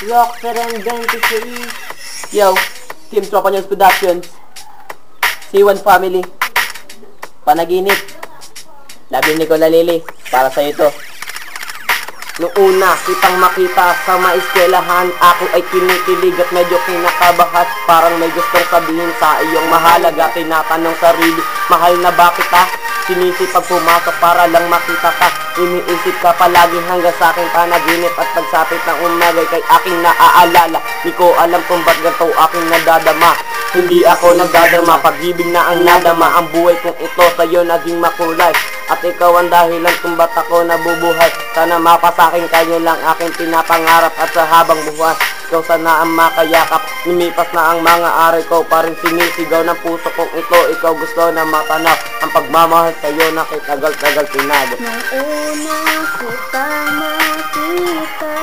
Rock Serendipity. Yo, Team Tropa News Productions. C1 Family. Panaginip. Labi ni Nicola Lili. Para sa ito. Noong una, kitang makita sa maeskwelahan, ako ay kinikilig at medyo kinakabahat. Parang may gustong sabihin sa iyong mahalaga. Tinatanong sarili, mahal na ba kita? Sinisipag pumasok para lang makita ka. Iniisip ka palagi hanggang sa aking panaginip. At pagsapit ng umagay kay aking naaalala. Di ko alam kung ba't ganito aking nadadama. Hindi ako nagdadama, pag-ibig na ang nadama. Ang buhay kong ito sa'yo naging makulay. At ikaw ang dahilan kung ba't ako nabubuhay. Sana mapasakin kayo lang aking pinapangarap. At sa habang buhay, ikaw sana ang makayakap. Lumipas na ang mga aral ko, pa rin sinisigaw ng puso kong ito. Ikaw gusto na matanaw ang pagmamahal sa'yo na kay tagal-tagal tinago. Nung una kitang makita,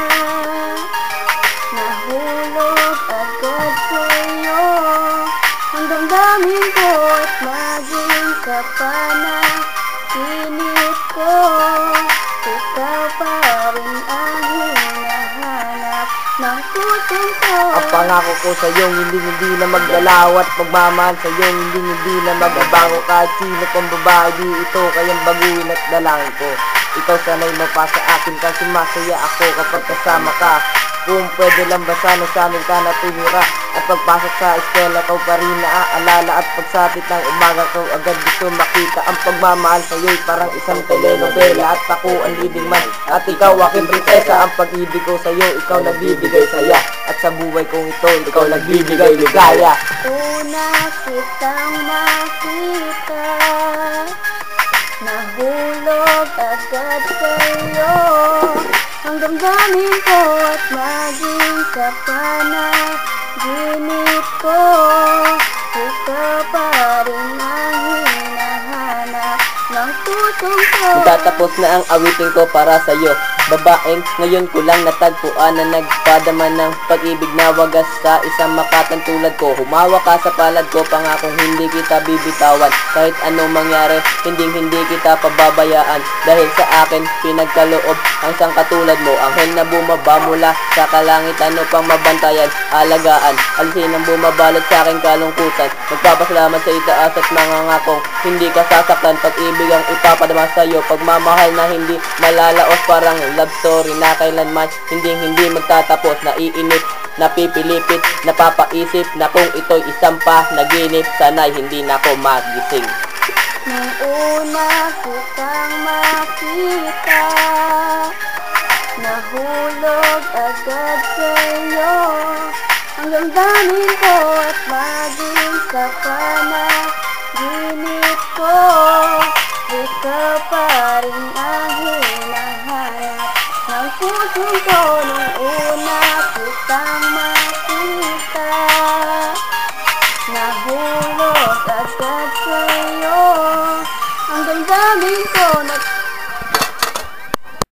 nahulog agad sa'yo. Ang damdamin ko at maging kapanaginip ko. Ikaw pa rin ang hinahanap ng pusong ko. Ang pangako ko sa'yo, hindi na magdalaw. At pagmamahal sa'yo, hindi na magbabago. Kahit sino kong babae, di ito kayang baguhin at dalangin ko. Ikaw sana'y mapasa akin kasi masaya ako kapag kasama ka. Kung pwede lang ba sana sa amin ka natira. At pagpasok sa eskwela ko pa rin naaalala. At pagsapit ng umaga ko agad gusto makita. Ang pagmamahal sa'yo'y parang isang telenovela. At ako ang leading man at ikaw aking prinsesa. Ang pag-ibig ko sa'yo, ikaw nagbibigay saya. At sa buhay kong ito, ikaw nagbibigay ligaya. Una kitang makita, nahulog agad sa'yo. Ang damdamin ko at maging kapanaginip ko. Ikaw pa rin ang hinahanap ng pusong ko. Magtatapos na ang awitin ko para sa'yo. Babaeng ngayon ko lang natagpuan na nagpadama ng pag-ibig na wagas sa isang makatang tulad ko. Humawa ka sa palad ko, pangakong hindi kita bibitawan. Kahit anong mangyari, hindi kita pababayaan. Dahil sa akin, pinagkaloob ang isang katulad mo. Anghel na bumaba mula sa kalangitan upang mabantayan, alagaan. Alisin ang bumabalot sa aking kalungkutan. Magpapasalamat sa itaas at mga ngakong hindi ka sasaktan. Pag-ibig ang ipapadama sa'yo, pagmamahal na hindi malalaos, parang love story na kailanman hindi magtatapos. Naiinip, napipilipit, napapaisip na kung ito'y isang panaginip, sana'y hindi na ako magising. Nung una kitang makita, nahulog agad sa'yo. Ang damdamin ko at maging kapanaginip